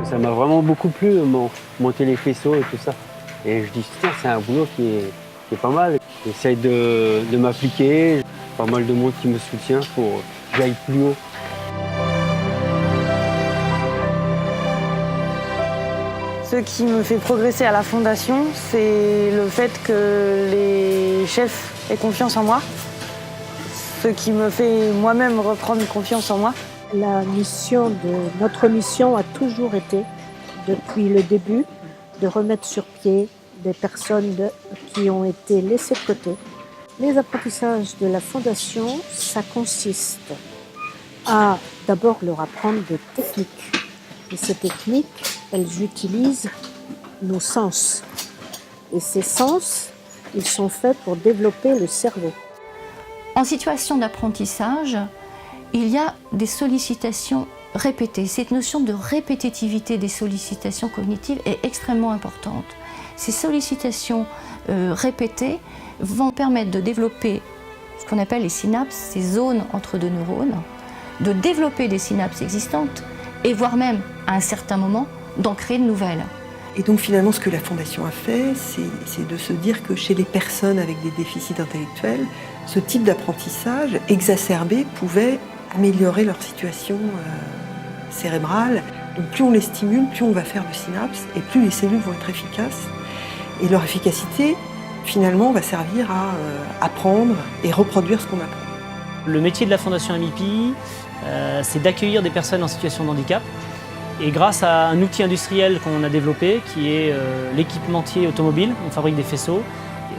Ça m'a vraiment beaucoup plu, monter les faisceaux et tout ça. Et je dis, tiens, c'est un boulot qui est pas mal. J'essaye de m'appliquer. Pas mal de monde qui me soutient pour que j'aille plus haut. Ce qui me fait progresser à la fondation, c'est le fait que les chefs aient confiance en moi. Ce qui me fait moi-même reprendre confiance en moi. Notre mission a toujours été, depuis le début, de remettre sur pied des personnes qui ont été laissées de côté. Les apprentissages de la Fondation, ça consiste à d'abord leur apprendre des techniques. Et ces techniques, elles utilisent nos sens. Et ces sens, ils sont faits pour développer le cerveau. En situation d'apprentissage, il y a des sollicitations répétées. Cette notion de répétitivité des sollicitations cognitives est extrêmement importante. Ces sollicitations répétées vont permettre de développer ce qu'on appelle les synapses, ces zones entre deux neurones, de développer des synapses existantes et voire même, à un certain moment, d'en créer de nouvelles. Et donc finalement, ce que la Fondation a fait, c'est de se dire que chez les personnes avec des déficits intellectuels, ce type d'apprentissage exacerbé pouvait améliorer leur situation cérébrale. Donc plus on les stimule, plus on va faire de synapses et plus les cellules vont être efficaces. Et leur efficacité, finalement, va servir à apprendre et reproduire ce qu'on apprend. Le métier de la Fondation Amipi, c'est d'accueillir des personnes en situation de handicap. Et grâce à un outil industriel qu'on a développé, qui est l'équipementier automobile, on fabrique des faisceaux,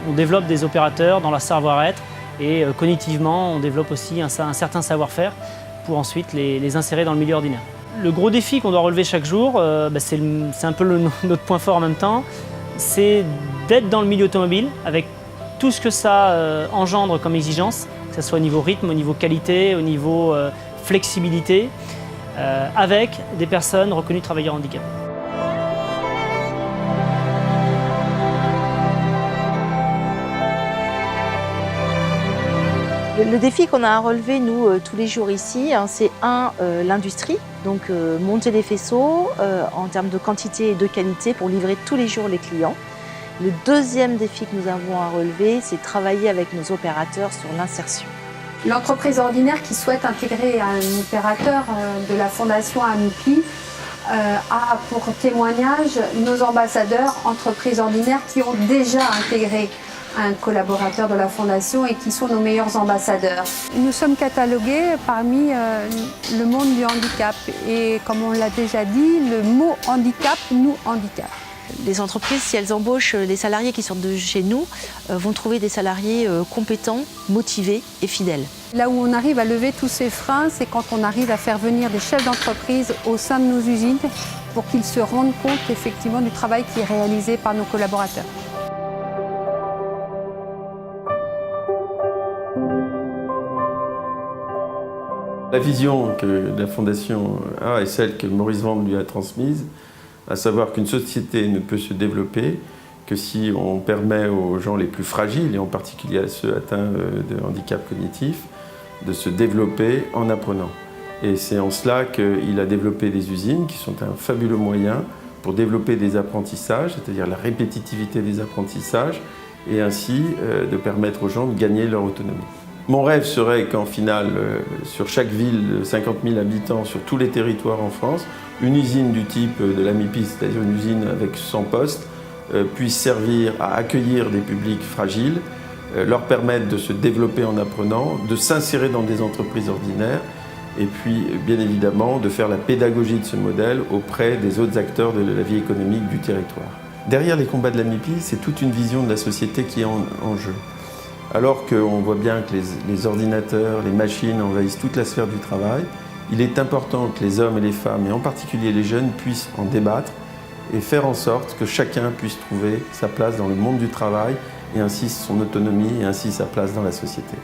on développe des opérateurs dans leur savoir-être et cognitivement, on développe aussi un certain savoir-faire pour ensuite les insérer dans le milieu ordinaire. Le gros défi qu'on doit relever chaque jour, c'est un peu notre point fort en même temps, c'est d'être dans le milieu automobile avec tout ce que ça engendre comme exigence, que ce soit au niveau rythme, au niveau qualité, au niveau flexibilité, avec des personnes reconnues travailleurs handicapés. Le défi qu'on a à relever, nous, tous les jours ici, c'est l'industrie, donc monter des faisceaux en termes de quantité et de qualité pour livrer tous les jours les clients. Le deuxième défi que nous avons à relever, c'est travailler avec nos opérateurs sur l'insertion. L'entreprise ordinaire qui souhaite intégrer un opérateur de la Fondation Amipi a pour témoignage nos ambassadeurs entreprises ordinaires qui ont déjà intégré un collaborateur de la Fondation et qui sont nos meilleurs ambassadeurs. Nous sommes catalogués parmi le monde du handicap et comme on l'a déjà dit, le mot handicap nous handicape. Les entreprises, si elles embauchent les salariés qui sortent de chez nous, vont trouver des salariés compétents, motivés et fidèles. Là où on arrive à lever tous ces freins, c'est quand on arrive à faire venir des chefs d'entreprise au sein de nos usines pour qu'ils se rendent compte effectivement du travail qui est réalisé par nos collaborateurs. La vision que la Fondation a est celle que Maurice Vendre lui a transmise, à savoir qu'une société ne peut se développer que si on permet aux gens les plus fragiles, et en particulier à ceux atteints de handicap cognitif, de se développer en apprenant. Et c'est en cela qu'il a développé des usines qui sont un fabuleux moyen pour développer des apprentissages, c'est-à-dire la répétitivité des apprentissages, et ainsi de permettre aux gens de gagner leur autonomie. Mon rêve serait qu'en finale, sur chaque ville de 50 000 habitants, sur tous les territoires en France, une usine du type de l'Amipi, c'est-à-dire une usine avec 100 postes, puisse servir à accueillir des publics fragiles, leur permettre de se développer en apprenant, de s'insérer dans des entreprises ordinaires et puis, bien évidemment, de faire la pédagogie de ce modèle auprès des autres acteurs de la vie économique du territoire. Derrière les combats de l'Amipi, c'est toute une vision de la société qui est en jeu. Alors qu'on voit bien que les ordinateurs, les machines envahissent toute la sphère du travail, il est important que les hommes et les femmes, et en particulier les jeunes, puissent en débattre et faire en sorte que chacun puisse trouver sa place dans le monde du travail et ainsi son autonomie et ainsi sa place dans la société.